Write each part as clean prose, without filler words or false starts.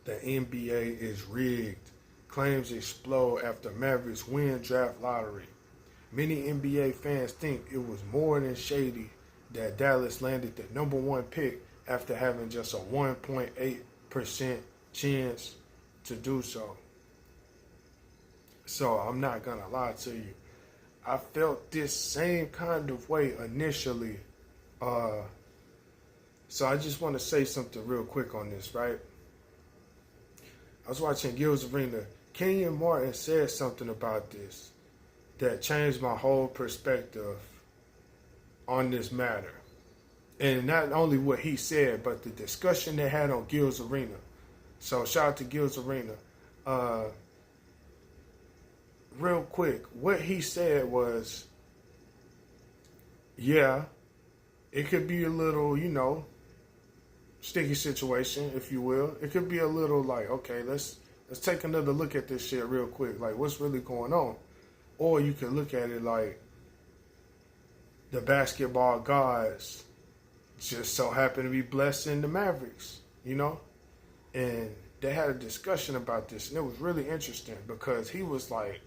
The NBA is rigged. Claims explode after Mavericks win draft lottery. Many NBA fans think it was more than shady that Dallas landed the number one pick after having just a 1.8% chance to do so. So I'm not gonna lie to you. I felt this same kind of way initially. So I just want to say something real quick on this, right? I was watching Gil's Arena. Kenyon Martin said something about this that changed my whole perspective on this matter. And not only what he said, but the discussion they had on Gil's Arena. So shout out to Gil's Arena. Real quick, what he said was, yeah, it could be a little, sticky situation, if you will. It could be a little like, okay, let's take another look at this shit real quick. Like, what's really going on? Or you can look at it like the basketball gods just so happen to be blessing the Mavericks, And they had a discussion about this, and it was really interesting because he was like,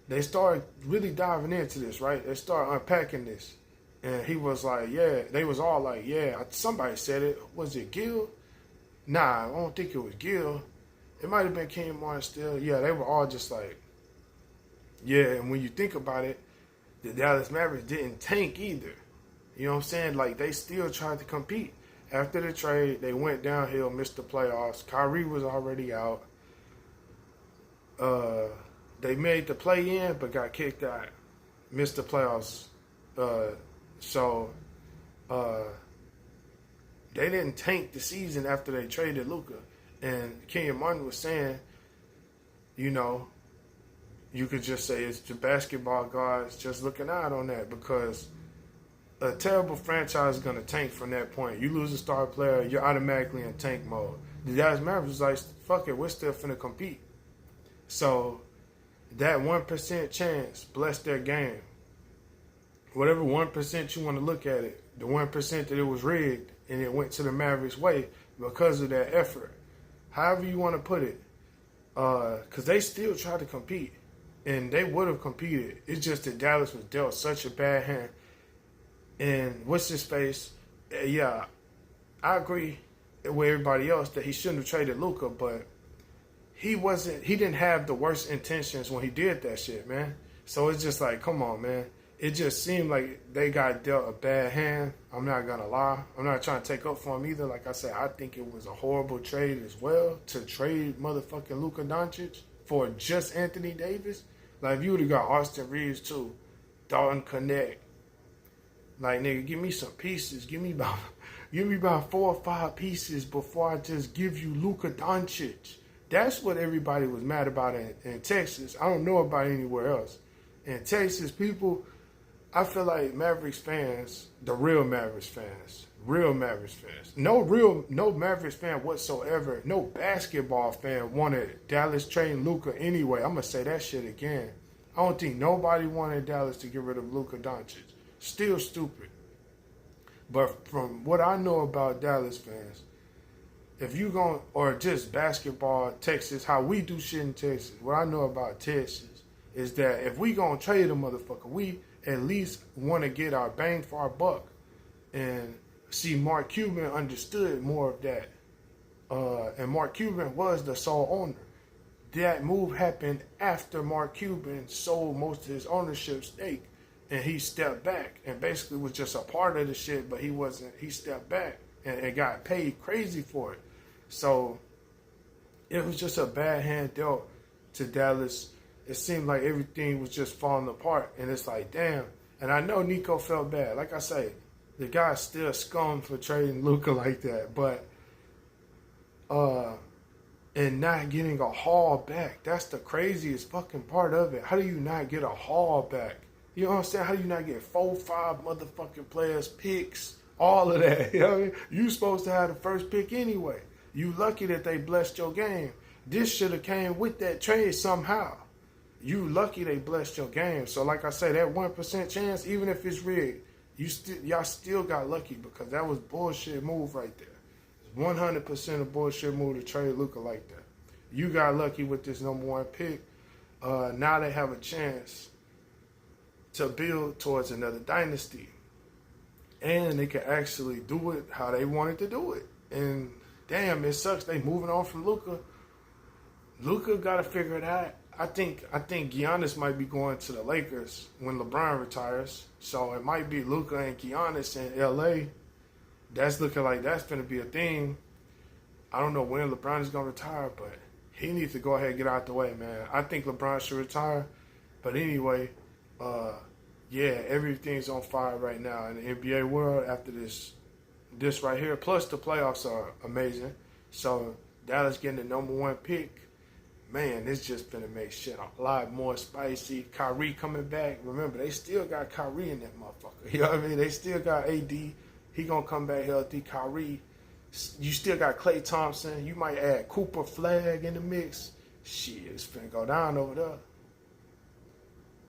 they started really diving into this, right? They started unpacking this. And he was like, yeah, they was all like, yeah, somebody said it. Was it Gil? Nah, I don't think it was Gil. It might have been Kenyon Martin still. Yeah, they were all just like, yeah, and when you think about it, the Dallas Mavericks didn't tank either. You know what I'm saying? Like, they still tried to compete. After the trade, they went downhill, missed the playoffs. Kyrie was already out. They made the play-in, but got kicked out. Missed the playoffs. So they didn't tank the season after they traded Luka. And Kenyon Martin was saying, you could just say it's the basketball guys just looking out on that because a terrible franchise is going to tank from that point. You lose a star player, you're automatically in tank mode. The Dallas Mavericks was like, fuck it, we're still finna compete. So that 1% chance blessed their game. Whatever 1% you want to look at it, the 1% that it was rigged and it went to the Mavericks' way because of that effort. However you want to put it. Because they still tried to compete. And they would have competed. It's just that Dallas was dealt such a bad hand. And what's his face? Yeah, I agree with everybody else that he shouldn't have traded Luka, but he didn't have the worst intentions when he did that shit, man. So it's just like, come on, man. It just seemed like they got dealt a bad hand. I'm not going to lie. I'm not trying to take up for him either. Like I said, I think it was a horrible trade as well to trade motherfucking Luka Doncic for just Anthony Davis. Like, if you would have got Austin Reeves too, Dalton Connect, like, nigga, give me some pieces. Give me about 4 or 5 pieces before I just give you Luka Doncic. That's what everybody was mad about in Texas. I don't know about anywhere else. In Texas, people, I feel like Mavericks fans, the real Mavericks fans, no Mavericks fan whatsoever, no basketball fan wanted Dallas trading Luka anyway. I'm going to say that shit again. I don't think nobody wanted Dallas to get rid of Luka Doncic. Still stupid. But from what I know about Dallas fans, if you going, or just basketball, Texas, how we do shit in Texas, what I know about Texas is that if we gonna trade a motherfucker, we at least want to get our bang for our buck. And see, Mark Cuban understood more of that. And Mark Cuban was the sole owner. That move happened after Mark Cuban sold most of his ownership stake. And he stepped back and basically was just a part of the shit, but he stepped back and got paid crazy for it. So it was just a bad hand dealt to Dallas. It seemed like everything was just falling apart. And it's like, damn. And I know Nico felt bad. Like I say, the guy's still scum for trading Luka like that. But, and not getting a haul back. That's the craziest fucking part of it. How do you not get a haul back? You know what I'm saying? How do you not get 4, 5 motherfucking players, picks, all of that? You know what I mean? You supposed to have the first pick anyway. You lucky that they blessed your game. This should have came with that trade somehow. You lucky they blessed your game. So like I say, that 1% chance, even if it's rigged, y'all still got lucky because that was bullshit move right there. It's 100% a bullshit move to trade Luka like that. You got lucky with this number 1 pick. Now they have a chance to build towards another dynasty. And they can actually do it how they wanted to do it. And damn, it sucks they moving on from Luka. Luka got to figure it out. I think Giannis might be going to the Lakers when LeBron retires. So it might be Luka and Giannis in LA. That's looking like that's going to be a thing. I don't know when LeBron is going to retire, but he needs to go ahead and get out the way, man. I think LeBron should retire. But anyway, yeah, everything's on fire right now in the NBA world after this right here. Plus the playoffs are amazing. So Dallas getting the number 1 pick. Man, it's just gonna make shit a lot more spicy. Kyrie coming back. Remember, they still got Kyrie in that motherfucker. You know what I mean? They still got AD. He gonna come back healthy. Kyrie. You still got Klay Thompson. You might add Cooper Flag in the mix. Shit, it's finna go down over there.